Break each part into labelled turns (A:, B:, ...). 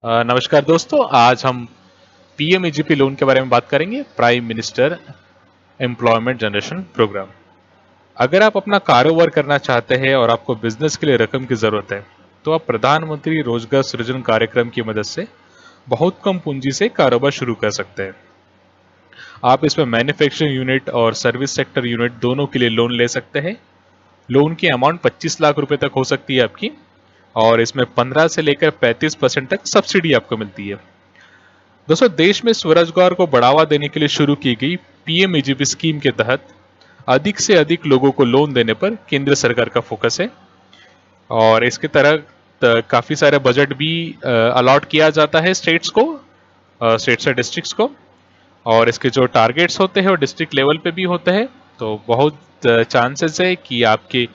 A: नमस्कार दोस्तों, आज हम पीएमईजीपी लोन के बारे में बात करेंगे। Prime minister employment generation programme. अगर आप अपना कारोबार करना चाहते हैं और आपको बिजनेस के लिए रकम की जरूरत है, तो आप प्रधानमंत्री रोजगार सृजन कार्यक्रम की मदद से बहुत कम पूंजी से कारोबार शुरू कर सकते हैं। आप इसमें मैन्युफैक्चरिंग यूनिट और सर्विस सेक्टर यूनिट दोनों के लिए लोन ले सकते हैं। लोन की अमाउंट 25 लाख रुपए तक हो सकती है आपकी, और इसमें 15 से लेकर 35% तक सब्सिडी आपको मिलती है। दोस्तों, देश में स्वरोजगार को बढ़ावा देने के लिए शुरू की गई पीएमईजीपी स्कीम के तहत अधिक से अधिक लोगों को लोन देने पर केंद्र सरकार का फोकस है, और इसके तरह काफी सारे बजट भी अलॉट किया जाता है स्टेट्स को, स्टेट्स और डिस्ट्रिक्ट्स को, और इसके जो टारगेट्स होते हैं वो डिस्ट्रिक्ट लेवल पे भी होते हैं। तो बहुत चांसेस है कि आपके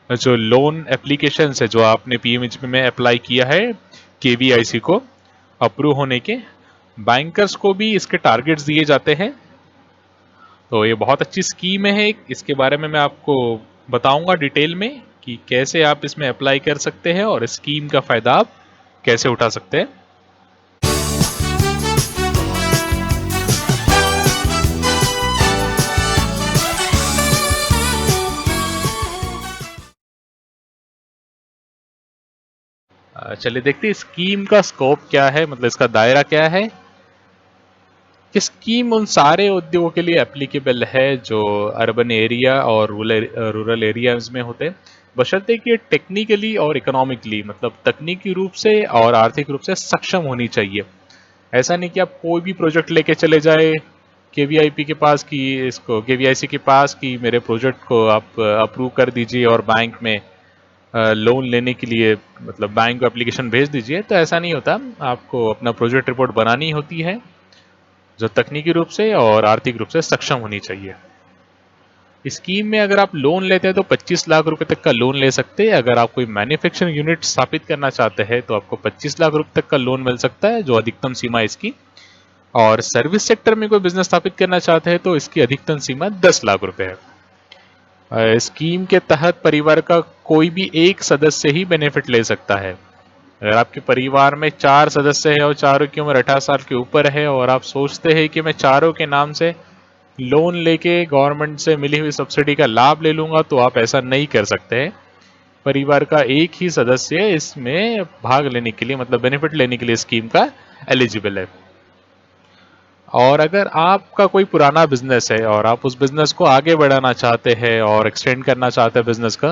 A: जो लोन एप्लीकेशन है जो आपने पीएमईजीपी में अप्लाई किया है केवीआईसी को अप्रूव होने के, बैंकर्स को भी इसके टारगेट्स दिए जाते हैं। तो ये बहुत अच्छी स्कीम है। इसके बारे में मैं आपको बताऊंगा डिटेल में कि कैसे आप इसमें अप्लाई कर सकते हैं और स्कीम का फायदा आप कैसे उठा सकते हैं। चलिए देखते हैं स्कीम का स्कोप क्या है, मतलब इसका दायरा क्या है। कि स्कीम उन सारे उद्योगों के लिए एप्लीकेबल है जो अर्बन एरिया और रूरल एरियाज में होते हैं, बशर्ते कि टेक्निकली और इकोनॉमिकली, मतलब तकनीकी रूप से और आर्थिक रूप से सक्षम होनी चाहिए। ऐसा नहीं कि आप कोई भी प्रोजेक्ट लेके चले जाए केवीआईपी के पास कि इसको केवीआईसी के पास कि मेरे प्रोजेक्ट को आप अप्रूव कर दीजिए और बैंक में लोन लेने के लिए, मतलब बैंक को एप्लीकेशन भेज दीजिए। तो ऐसा नहीं होता। आपको अपना प्रोजेक्ट रिपोर्ट बनानी होती है जो तकनीकी रूप से और आर्थिक रूप से सक्षम होनी चाहिए। स्कीम में अगर आप लोन लेते हैं तो 25 लाख रुपए तक का लोन ले सकते हैं। अगर आप कोई मैन्युफैक्चरिंग यूनिट स्थापित करना चाहते हैं तो आपको 25 लाख रुपए तक का लोन मिल सकता है, जो अधिकतम सीमा है इसकी। और सर्विस सेक्टर में कोई बिजनेस स्थापित करना चाहते हैं तो इसकी अधिकतम सीमा 10 लाख रुपए है। स्कीम के तहत परिवार का कोई भी एक सदस्य ही बेनिफिट ले सकता है। अगर आपके परिवार में 4 सदस्य है और चारों की उम्र 18 साल के ऊपर है और आप सोचते हैं कि मैं चारों के नाम से लोन लेके गवर्नमेंट से मिली हुई सब्सिडी का लाभ ले लूंगा, तो आप ऐसा नहीं कर सकते। परिवार का एक ही सदस्य इसमें भाग लेने के लिए, मतलब बेनिफिट लेने के लिए स्कीम का एलिजिबल है। और अगर आपका कोई पुराना बिजनेस है और आप उस बिजनेस को आगे बढ़ाना चाहते हैं और एक्सटेंड करना चाहते हैं बिजनेस का,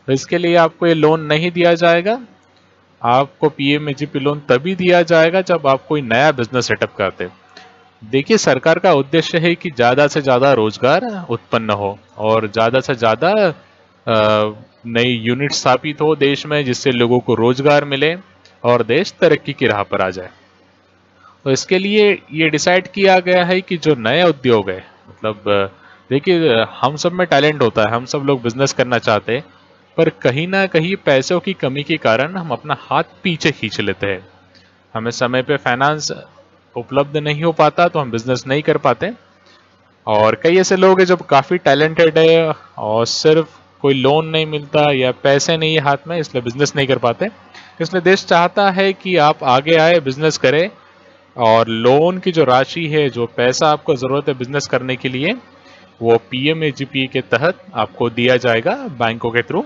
A: तो इसके लिए आपको ये लोन नहीं दिया जाएगा। आपको पीएमईजीपी लोन तभी दिया जाएगा जब आप कोई नया बिजनेस सेटअप करते हैं। देखिए, सरकार का उद्देश्य है कि ज़्यादा से ज़्यादा रोजगार उत्पन्न हो और ज़्यादा से ज़्यादा नई यूनिट स्थापित हो देश में, जिससे लोगों को रोजगार मिले और देश तरक्की की राह पर आ जाए। तो इसके लिए ये डिसाइड किया गया है कि जो नए उद्योग है, मतलब देखिए, हम सब में टैलेंट होता है, हम सब लोग बिजनेस करना चाहते हैं, पर कहीं ना कहीं पैसों की कमी के कारण हम अपना हाथ पीछे खींच लेते हैं। हमें समय पे फाइनेंस उपलब्ध नहीं हो पाता तो हम बिजनेस नहीं कर पाते। और कई ऐसे लोग हैं जो काफ़ी टैलेंटेड है और सिर्फ कोई लोन नहीं मिलता या पैसे नहीं है हाथ में, इसलिए बिजनेस नहीं कर पाते। इसलिए देश चाहता है कि आप आगे आए, बिजनेस करें, और लोन की जो राशि है, जो पैसा आपको ज़रूरत है बिजनेस करने के लिए, वो पीएमईजीपी के तहत आपको दिया जाएगा बैंकों के थ्रू।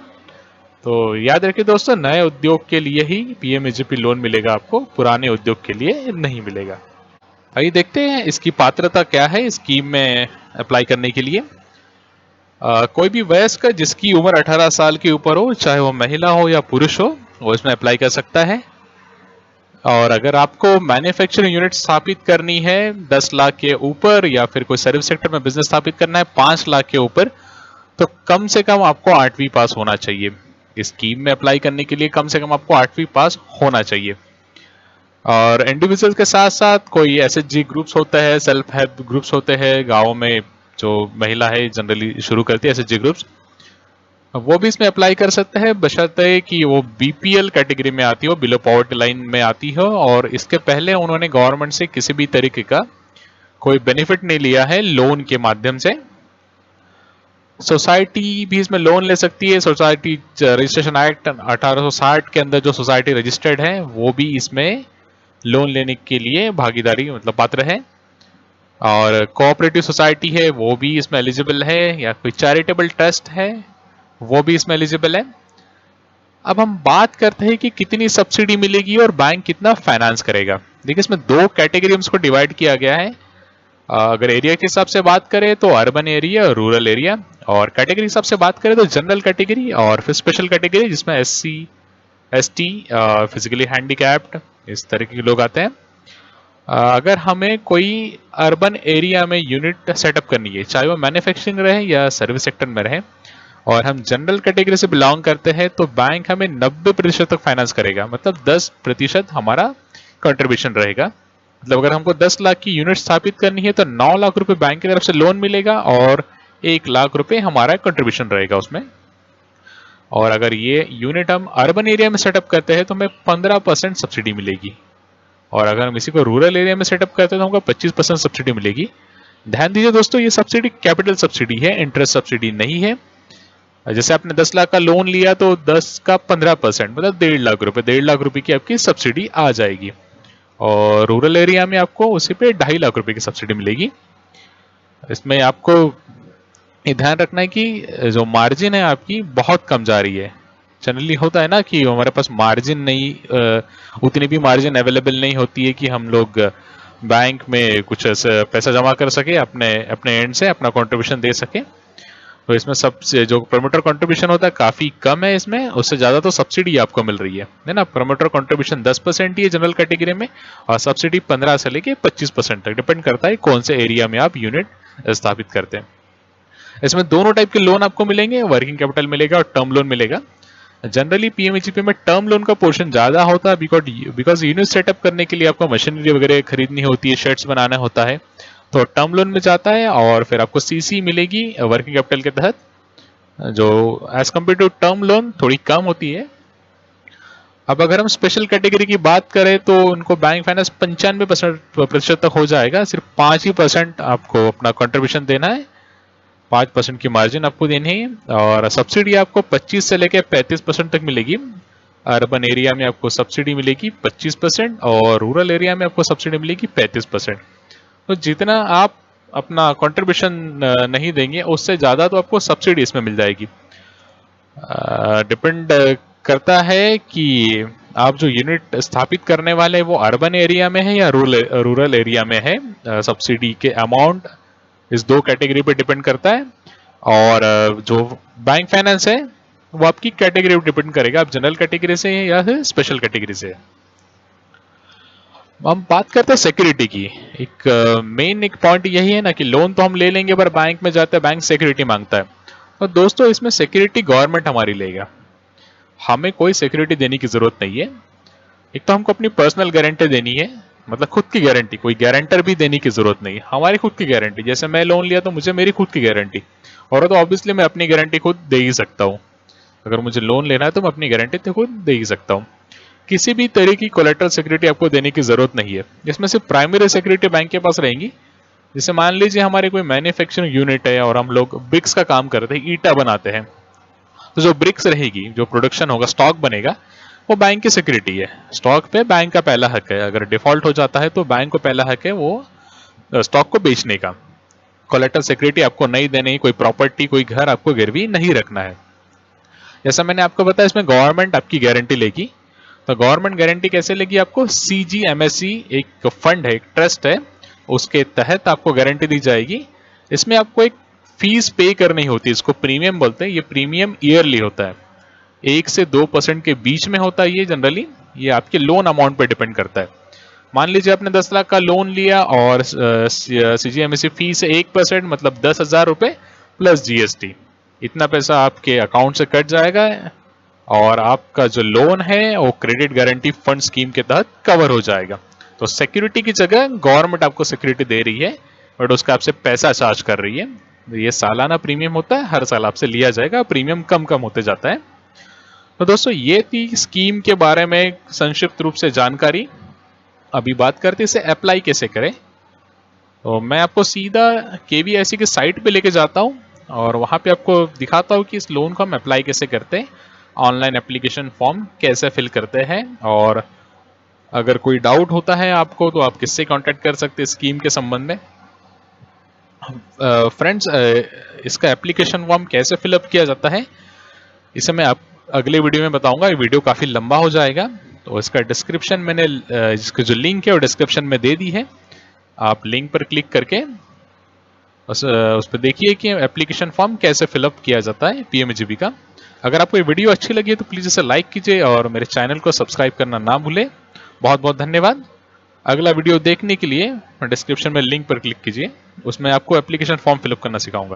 A: तो याद रखिए दोस्तों, नए उद्योग के लिए ही पीएमईजीपी लोन मिलेगा आपको, पुराने उद्योग के लिए नहीं मिलेगा। आइए देखते हैं इसकी पात्रता क्या है स्कीम में अप्लाई करने के लिए। कोई भी वयस्क जिसकी उम्र 18 साल के ऊपर हो, चाहे वो महिला हो या पुरुष हो, वो इसमें अप्लाई कर सकता है। और अगर आपको मैन्युफैक्चरिंग यूनिट स्थापित करनी है 10 लाख के ऊपर, या फिर कोई सर्विस सेक्टर में बिजनेस स्थापित करना है 5 लाख के ऊपर, तो कम से कम आपको 8वीं पास होना चाहिए। इस स्कीम में अप्लाई करने के लिए कम से कम आपको 8वीं पास होना चाहिए। और इंडिविजुअल के साथ साथ कोई एसएचजी ग्रुप्स होते हैं, सेल्फ हेल्प ग्रुप्स होते हैं गाँव में, जो महिला है जनरली शुरू करती है एसएचजी ग्रुप्स, वो भी इसमें अप्लाई कर सकते हैं, बशर्ते कि वो बीपीएल कैटेगरी में आती हो, बिलो पॉवर्टी लाइन में आती हो, और इसके पहले उन्होंने गवर्नमेंट से किसी भी तरीके का कोई बेनिफिट नहीं लिया है लोन के माध्यम से। सोसाइटी भी इसमें लोन ले सकती है। सोसाइटी रजिस्ट्रेशन एक्ट 1860 के अंदर जो सोसाइटी रजिस्टर्ड है वो भी इसमें लोन लेने के लिए भागीदारी मतलब पात्र है। और कोऑपरेटिव सोसाइटी है वो भी इसमें एलिजिबल है, या कोई चैरिटेबल ट्रस्ट है वो भी इसमें एलिजिबल है। अब हम बात करते हैं कि कितनी सब्सिडी मिलेगी और बैंक कितना फाइनेंस करेगा। देखिए इसमें दो कैटेगरी को डिवाइड किया गया है। अगर एरिया के हिसाब से बात करें तो अर्बन एरिया और रूरल एरिया, और कैटेगरी हिसाब से बात करें तो जनरल कैटेगरी और फिर स्पेशल कैटेगरी जिसमें SC ST फिजिकली हैंडीकैप्ड इस तरीके के लोग आते हैं। अगर हमें कोई अर्बन एरिया में यूनिट सेटअप करनी है, चाहे वो मैन्युफैक्चरिंग रहे या सर्विस सेक्टर में रहे, और हम जनरल कैटेगरी से बिलोंग करते हैं, तो बैंक हमें 90% तक फाइनेंस करेगा। मतलब 10% हमारा कंट्रीब्यूशन रहेगा। मतलब अगर हमको 10 लाख की यूनिट स्थापित करनी है तो 9 लाख रुपए बैंक की तरफ से लोन मिलेगा और 1 लाख रुपए हमारा कंट्रीब्यूशन रहेगा उसमें। और अगर ये यूनिट हम अर्बन एरिया में सेटअप करते हैं तो हमें 15% सब्सिडी मिलेगी, और अगर हम इसी को रूरल एरिया में सेटअप करते हैं तो हमको 25% सब्सिडी मिलेगी। ध्यान दीजिए दोस्तों, ये सब्सिडी कैपिटल सब्सिडी है, इंटरेस्ट सब्सिडी नहीं है। जैसे आपने 10 लाख का लोन लिया तो 10 का 15% मतलब 1.5 लाख रुपए, 1.5 लाख रुपए की आपकी सब्सिडी आ जाएगी। और रूरल एरिया में आपको उसी पे 2.5 लाख रुपए की सब्सिडी मिलेगी। इसमें आपको ये ध्यान रखना है कि जो मार्जिन है आपकी बहुत कम जा रही है। जनरली होता है ना कि हमारे पास मार्जिन नहीं, उतनी भी मार्जिन अवेलेबल नहीं होती है कि हम लोग बैंक में कुछ ऐसे पैसा जमा कर सके, अपने एंड से अपना कंट्रीब्यूशन दे सके। तो इसमें सबसे जो प्रमोटर कंट्रीब्यूशन होता है काफी कम है इसमें, उससे ज्यादा तो सब्सिडी आपको मिल रही है ना। प्रमोटर कंट्रीब्यूशन 10% ही है जनरल कैटेगरी में, और सब्सिडी 15 से लेके 25% तक, डिपेंड करता है कौन से एरिया में आप यूनिट स्थापित करते हैं। इसमें दोनों टाइप के लोन आपको मिलेंगे, वर्किंग कैपिटल मिलेगा और टर्म लोन मिलेगा। जनरली पीएमईजीपी में टर्म लोन का पोर्शन ज्यादा होता है, बिकॉज यूनिट सेटअप करने के लिए आपको मशीनरी वगैरह खरीदनी होती है, शेड्स बनाना होता है, तो टर्म लोन में जाता है। और फिर आपको सीसी मिलेगी वर्किंग कैपिटल के तहत, जो as compare to term loan थोड़ी कम होती है। अब अगर हम स्पेशल कैटेगरी की बात करें तो उनको बैंक फाइनेंस 95% तक हो जाएगा। सिर्फ 5% आपको अपना कंट्रीब्यूशन देना है, 5% की मार्जिन आपको देनी है, और सब्सिडी आपको 25 से लेकर 35% तक मिलेगी। अर्बन एरिया में आपको सब्सिडी मिलेगी 25% और रूरल एरिया में आपको सब्सिडी मिलेगी 35%। तो जितना आप अपना कंट्रीब्यूशन नहीं देंगे उससे ज़्यादा तो आपको सब्सिडी इसमें मिल जाएगी। डिपेंड करता है कि आप जो यूनिट स्थापित करने वाले हैं वो अर्बन एरिया में है या रूरल एरिया में है। सब्सिडी के अमाउंट इस दो कैटेगरी पे डिपेंड करता है। और जो बैंक फाइनेंस है वो आपकी कैटेगरी पे डिपेंड करेगा, आप जनरल कैटेगरी से हैं या फिर स्पेशल कैटेगरी से। हम बात करते हैं सिक्योरिटी की। एक मेन एक पॉइंट यही है ना कि लोन तो हम ले लेंगे पर बैंक में जाते हैं, बैंक सिक्योरिटी मांगता है। तो दोस्तों इसमें सिक्योरिटी गवर्नमेंट हमारी लेगा, हमें कोई सिक्योरिटी देने की जरूरत नहीं है। एक तो हमको अपनी पर्सनल गारंटी देनी है, मतलब खुद की गारंटी, कोई गारंटर भी देने की जरूरत नहीं है, हमारी खुद की गारंटी। जैसे मैं लोन लिया तो मुझे मेरी खुद की गारंटी, और तो ऑब्वियसली मैं अपनी गारंटी खुद दे ही सकता हूँ। अगर मुझे लोन लेना है तो मैं अपनी गारंटी तो खुद दे ही सकता हूँ। किसी भी तरह की कोलेटरल सिक्योरिटी आपको देने की जरूरत नहीं है। इसमें सिर्फ प्राइमरी सिक्योरिटी बैंक के पास रहेंगी। जैसे मान लीजिए हमारे कोई मैन्युफैक्चरिंग यूनिट है और हम लोग ब्रिक्स का काम करते हैं, ईटा बनाते हैं, तो जो ब्रिक्स रहेगी, जो प्रोडक्शन होगा, स्टॉक बनेगा, वो बैंक की सिक्योरिटी है। स्टॉक पे बैंक का पहला हक है, अगर डिफॉल्ट हो जाता है तो बैंक को पहला हक है वो स्टॉक को बेचने का। कोलेटरल सिक्योरिटी आपको नहीं देनी, कोई प्रॉपर्टी, कोई घर आपको गिरवी नहीं रखना है। जैसा मैंने आपको बताया इसमें गवर्नमेंट आपकी गारंटी लेगी। तो गवर्नमेंट गारंटी कैसे लेगी आपको? CGMSE एक फंड है, एक ट्रस्ट है, उसके तहत आपको गारंटी दी जाएगी। इसमें आपको एक फीस पे करनी होती है, इसको प्रीमियम बोलते हैं। ये प्रीमियम ईयरली होता है, 1 से 2% के बीच में होता है ये जनरली। ये आपके लोन अमाउंट पे डिपेंड करता है। मान लीजिए आपने 10 लाख का लोन लिया और CGMSE फीस 1% मतलब 10,000 रुपए प्लस GST, इतना पैसा आपके अकाउंट से कट जाएगा और आपका जो लोन है वो क्रेडिट गारंटी फंड स्कीम के तहत कवर हो जाएगा। तो सिक्योरिटी की जगह गवर्नमेंट आपको सिक्योरिटी दे रही है, बट उसका आपसे पैसा चार्ज कर रही है। ये सालाना प्रीमियम होता है, हर साल आपसे लिया जाएगा, प्रीमियम कम कम होते जाता है। तो दोस्तों ये थी स्कीम के बारे में संक्षिप्त रूप से जानकारी। अभी बात करते इसे अप्लाई कैसे करें। तो मैं आपको सीधा KVIC की साइट पे लेके जाता हूँ और वहाँ पे आपको दिखाता हूँ कि इस लोन को हम अप्लाई कैसे करते हैं, ऑनलाइन एप्लीकेशन फॉर्म कैसे फिल करते हैं और अगर कोई डाउट होता है आपको तो आप किससे कांटेक्ट कर सकते हैं स्कीम के संबंध में। फ्रेंड्स, इसका एप्लीकेशन फॉर्म कैसे फिलअप किया जाता है इसे मैं आप अगले वीडियो में बताऊंगा। ये वीडियो काफ़ी लंबा हो जाएगा, तो इसका डिस्क्रिप्शन मैंने इसका जो लिंक है वो डिस्क्रिप्शन में दे दी है। आप लिंक पर क्लिक करके उस पर देखिए कि एप्लीकेशन फॉर्म कैसे फिलअप किया जाता है पीएमजीबी का। अगर आपको ये वीडियो अच्छी लगी है तो प्लीज़ इसे लाइक कीजिए और मेरे चैनल को सब्सक्राइब करना ना भूलें। बहुत बहुत धन्यवाद। अगला वीडियो देखने के लिए डिस्क्रिप्शन में लिंक पर क्लिक कीजिए, उसमें आपको एप्लीकेशन फॉर्म फिलअप करना सिखाऊंगा।